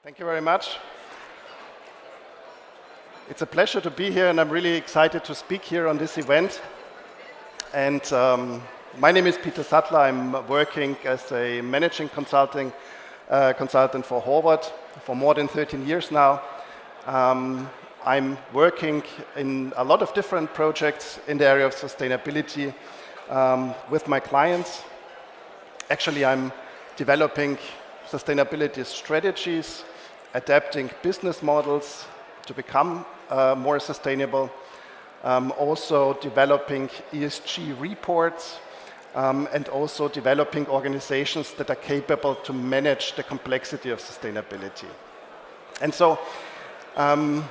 Thank you very much. It's a pleasure to be here, and I'm really excited to speak here on this event. And my name is Peter Sattler. I'm working as a managing consultant for Horváth for more than 13 years now. I'm working in a lot of different projects in the area of sustainability with my clients. Actually, I'm developing sustainability strategies, adapting business models to become more sustainable, also developing ESG reports, and also developing organizations that are capable to manage the complexity of sustainability. And so I'm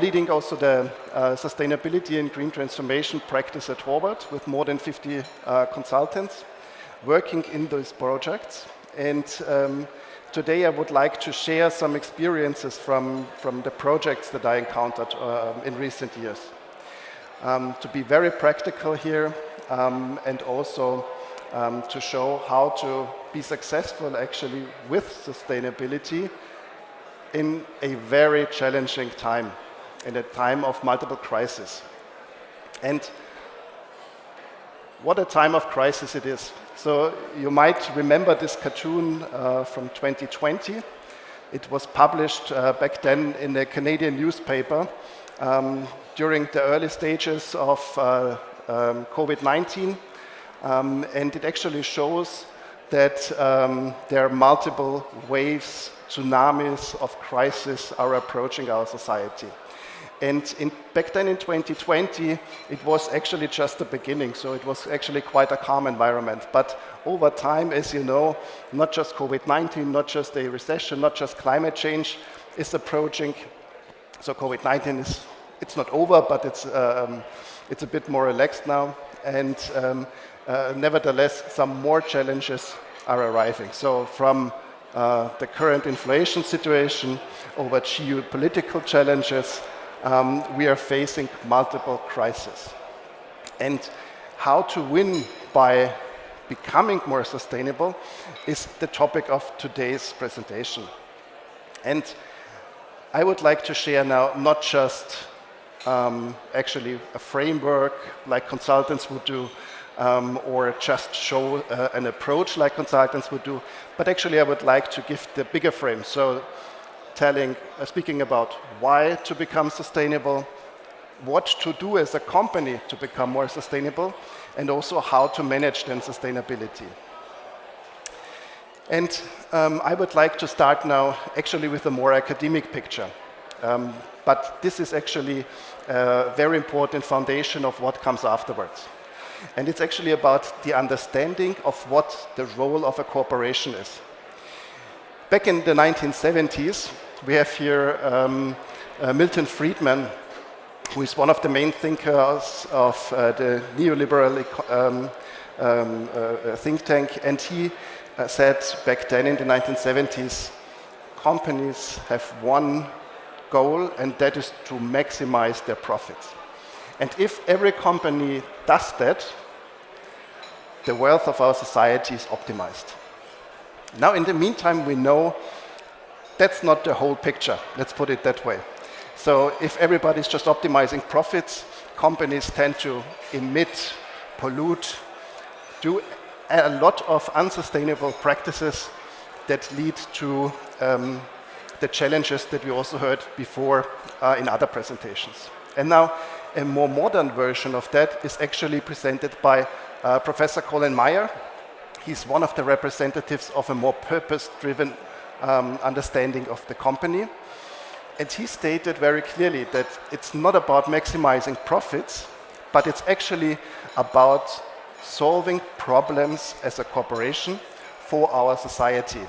leading also the sustainability and green transformation practice at Horváth with more than 50 consultants working in those projects. And today I would like to share some experiences from the projects that I encountered in recent years. To be very practical here and also to show how to be successful actually with sustainability in a very challenging time, in a time of multiple crises. And what a time of crisis it is. So you might remember this cartoon from 2020. It was published back then in a Canadian newspaper during the early stages of COVID-19. And it actually shows that there are multiple waves, tsunamis of crisis are approaching our society. And back then in 2020, it was actually just the beginning, so it was actually quite a calm environment. But over time, as you know, not just COVID-19, not just a recession, not just climate change is approaching. So COVID-19 it's not over, but it's a bit more relaxed now. And nevertheless, some more challenges are arriving. So from the current inflation situation over geopolitical challenges, we are facing multiple crises. And how to win by becoming more sustainable is the topic of today's presentation. And I would like to share now not just actually a framework like consultants would do, or just show an approach like consultants would do, but actually I would like to give the bigger frame. So speaking about why to become sustainable, what to do as a company to become more sustainable, and also how to manage then sustainability. And I would like to start now actually with a more academic picture. But this is actually a very important foundation of what comes afterwards. And it's actually about the understanding of what the role of a corporation is. Back in the 1970s, we have here Milton Friedman, who is one of the main thinkers of the neoliberal think tank, and he said back then in the 1970s, companies have one goal, and that is to maximize their profits. And if every company does that, the wealth of our society is optimized. Now, in the meantime, we know that's not the whole picture. Let's put it that way. So if everybody's just optimizing profits, companies tend to emit, pollute, do a lot of unsustainable practices that lead to the challenges that we also heard before in other presentations. And now, a more modern version of that is actually presented by Professor Colin Meyer. He's one of the representatives of a more purpose-driven understanding of the company. And he stated very clearly that it's not about maximizing profits, but it's actually about solving problems as a corporation for our society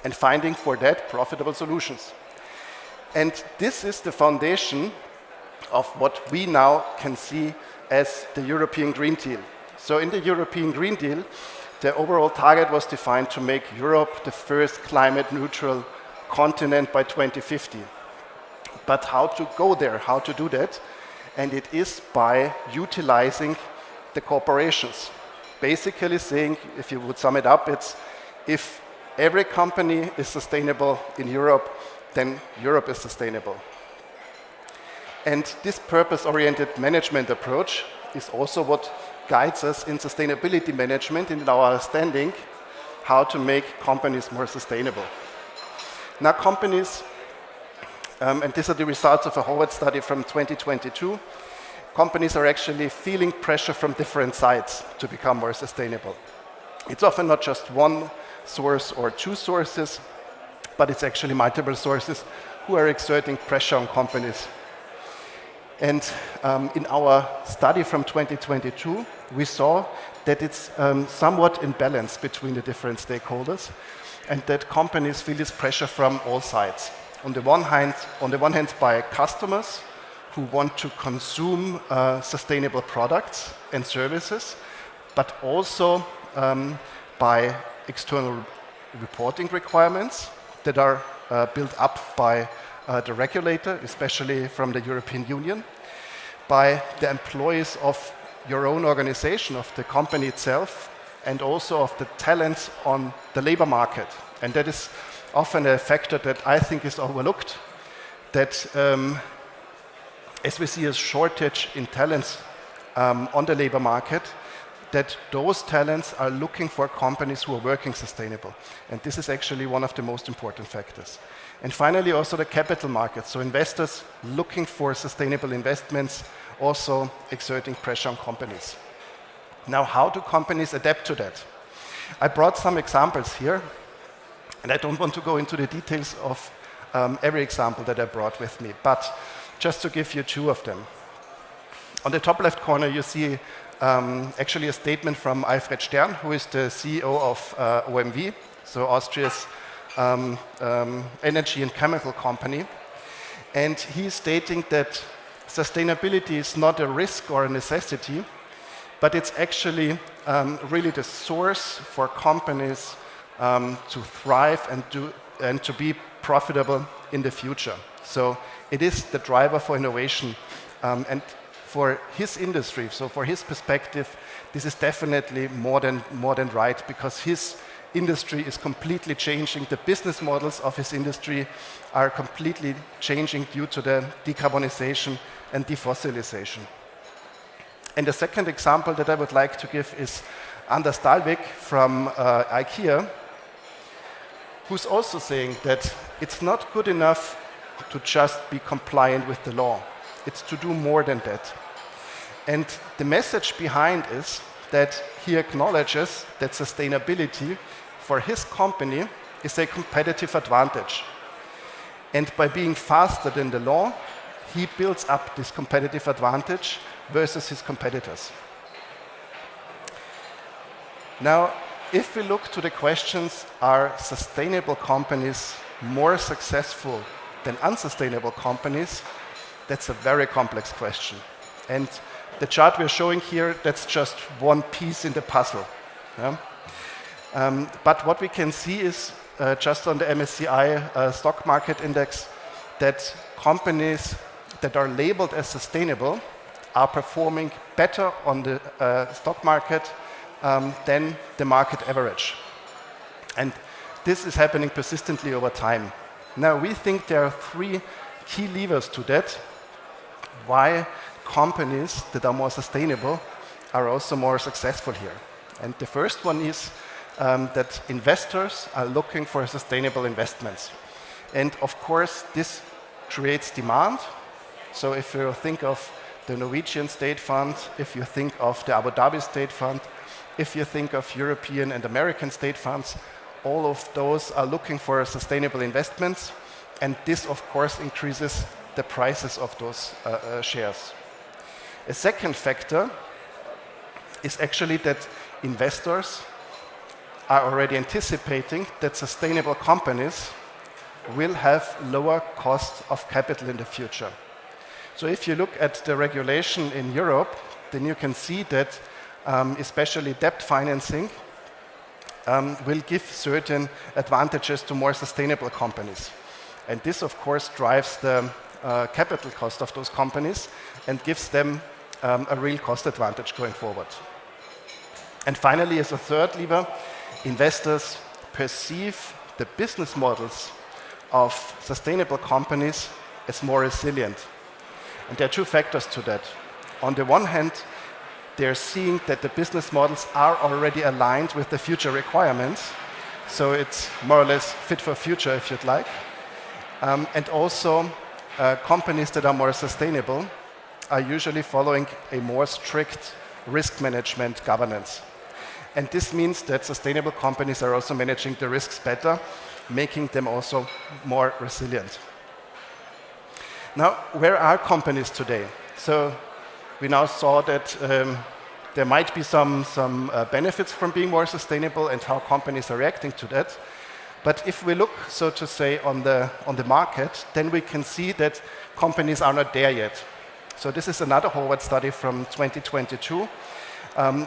and finding for that profitable solutions. And this is the foundation of what we now can see as the European Green Deal. So in the European Green Deal, the overall target was defined to make Europe the first climate-neutral continent by 2050. But how to go there, how to do that? And it is by utilizing the corporations. Basically saying, if you would sum it up, it's if every company is sustainable in Europe, then Europe is sustainable. And this purpose-oriented management approach is also what guides us in sustainability management in our understanding how to make companies more sustainable. Now companies, and these are the results of a Horváth study from 2022, companies are actually feeling pressure from different sides to become more sustainable. It's often not just one source or two sources, but it's actually multiple sources who are exerting pressure on companies. And in our study from 2022, we saw that it's somewhat in balance between the different stakeholders, and that companies feel this pressure from all sides. On the one hand, by customers who want to consume sustainable products and services, but also by external reporting requirements that are built up by the regulator, especially from the European Union, by the employees of your own organization, of the company itself, and also of the talents on the labor market. And that is often a factor that I think is overlooked, that as we see a shortage in talents on the labor market, that those talents are looking for companies who are working sustainable. And this is actually one of the most important factors. And finally, also the capital market. So investors looking for sustainable investments, also exerting pressure on companies. Now, how do companies adapt to that? I brought some examples here, and I don't want to go into the details of every example that I brought with me, but just to give you two of them. On the top left corner, you see actually a statement from Alfred Stern, who is the CEO of OMV, so Austria's energy and chemical company. And he's stating that sustainability is not a risk or a necessity, but it's actually really the source for companies to thrive and to be profitable in the future. So it is the driver for innovation. And for his industry, so for his perspective, this is definitely more than right, because his industry is completely changing. The business models of his industry are completely changing due to the decarbonization and defossilization. And the second example that I would like to give is Anders Dahlvik from IKEA, who's also saying that it's not good enough to just be compliant with the law. It's to do more than that. And the message behind is that he acknowledges that sustainability for his company is a competitive advantage. And by being faster than the law, he builds up this competitive advantage versus his competitors. Now, if we look to the questions, are sustainable companies more successful than unsustainable companies? That's a very complex question. And the chart we're showing here, that's just one piece in the puzzle. Yeah? But what we can see is, just on the MSCI stock market index, that companies that are labeled as sustainable are performing better on the stock market than the market average. And this is happening persistently over time. Now, we think there are three key levers to that, why companies that are more sustainable are also more successful here. And the first one is that investors are looking for sustainable investments. And of course, this creates demand. So if you think of the Norwegian State Fund, if you think of the Abu Dhabi State Fund, if you think of European and American state funds, all of those are looking for sustainable investments. And this, of course, increases the prices of those shares. A second factor is actually that investors are already anticipating that sustainable companies will have lower cost of capital in the future. So if you look at the regulation in Europe, then you can see that especially debt financing will give certain advantages to more sustainable companies. And this, of course, drives the capital cost of those companies and gives them a real cost advantage going forward. And finally, as a third lever, investors perceive the business models of sustainable companies as more resilient. And there are two factors to that. On the one hand, they're seeing that the business models are already aligned with the future requirements, so it's more or less fit for future, if you'd like. And also, companies that are more sustainable are usually following a more strict risk management governance. And this means that sustainable companies are also managing the risks better, making them also more resilient. Now, where are companies today? So we now saw that there might be some benefits from being more sustainable and how companies are reacting to that. But if we look, so to say, on the market, then we can see that companies are not there yet. So this is another Horváth study from 2022,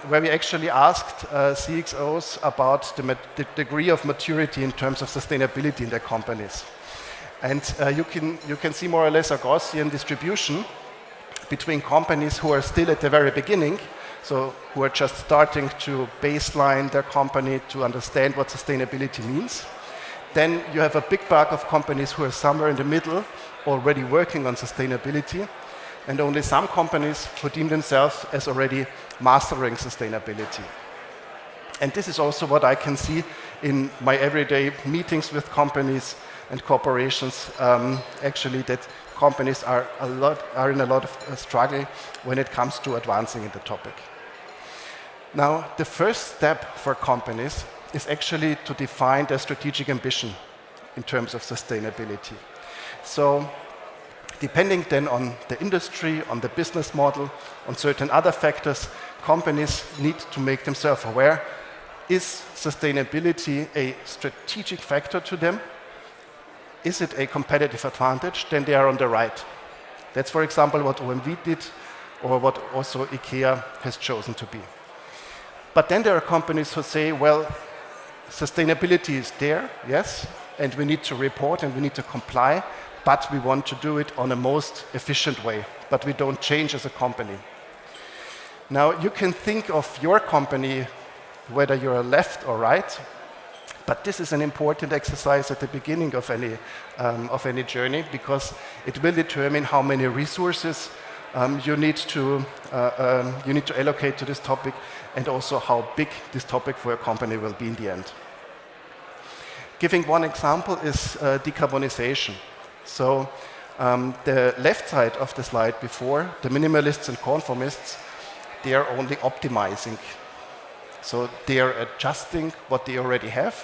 where we actually asked CXOs about the degree of maturity in terms of sustainability in their companies. And you can see more or less a Gaussian distribution between companies who are still at the very beginning, so who are just starting to baseline their company to understand what sustainability means. Then you have a big bulk of companies who are somewhere in the middle, already working on sustainability, and only some companies who deem themselves as already mastering sustainability. And this is also what I can see in my everyday meetings with companies and corporations, actually, that companies are in a lot of struggle when it comes to advancing in the topic. Now, the first step for companies is actually to define their strategic ambition in terms of sustainability. So, depending then on the industry, on the business model, on certain other factors, companies need to make themselves aware, is sustainability a strategic factor to them? Is it a competitive advantage? Then they are on the right. That's, for example, what OMV did, or what also IKEA has chosen to be. But then there are companies who say, well, sustainability is there, yes, and we need to report and we need to comply, but we want to do it on a most efficient way, but we don't change as a company. Now, you can think of your company, whether you're left or right, but this is an important exercise at the beginning of any journey, because it will determine how many resources you need to allocate to this topic, and also how big this topic for a company will be in the end. Giving one example is decarbonization. So the left side of the slide before, the minimalists and conformists, they are only optimizing. So they are adjusting what they already have,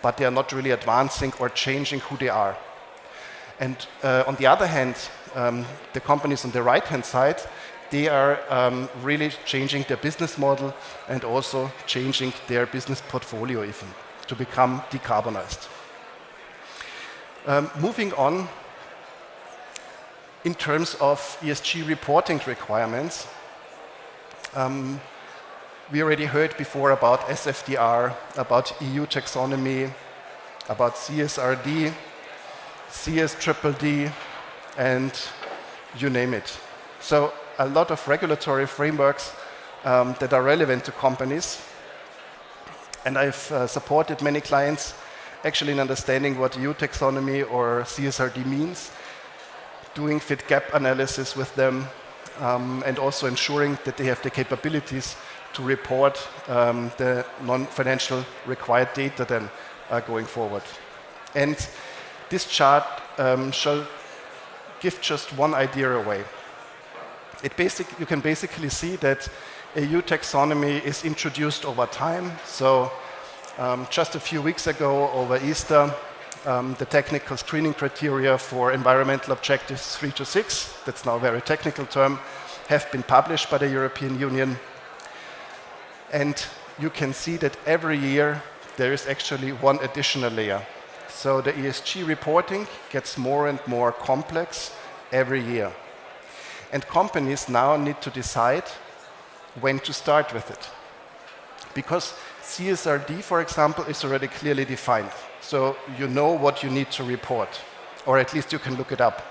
but they are not really advancing or changing who they are. And on the other hand, the companies on the right-hand side, they are really changing their business model and also changing their business portfolio even to become decarbonized. Moving on, in terms of ESG reporting requirements, we already heard before about SFDR, about EU taxonomy, about CSRD, CSDDD, and you name it. So a lot of regulatory frameworks that are relevant to companies. And I've supported many clients actually in understanding what EU taxonomy or CSRD means, doing fit gap analysis with them, and also ensuring that they have the capabilities to report the non-financial required data then going forward. And this chart shall give just one idea away. You can basically see that EU taxonomy is introduced over time. So just a few weeks ago, over Easter, the technical screening criteria for environmental objectives 3 to 6, that's now a very technical term, have been published by the European Union. And you can see that every year there is actually one additional layer. So the ESG reporting gets more and more complex every year. And companies now need to decide when to start with it. Because CSRD, for example, is already clearly defined. So you know what you need to report, or at least you can look it up.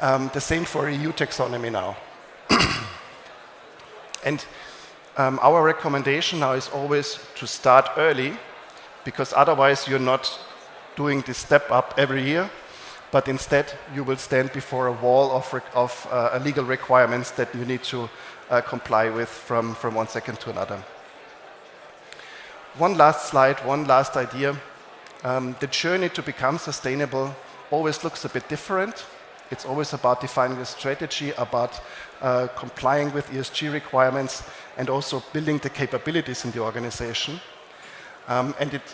The same for EU taxonomy now. And our recommendation now is always to start early, because otherwise you're not doing this step up every year, but instead you will stand before a wall of legal requirements that you need to comply with from one second to another. One last slide, one last idea. The journey to become sustainable always looks a bit different. It's always about defining a strategy, about complying with ESG requirements, and also building the capabilities in the organization.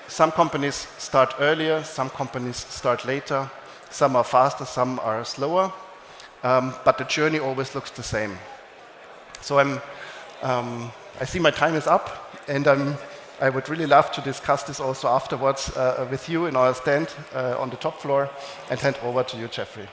Some companies start earlier, some companies start later, some are faster, some are slower, but the journey always looks the same. So I see my time is up, and I would really love to discuss this also afterwards with you in our stand on the top floor, and hand over to you, Jeffrey.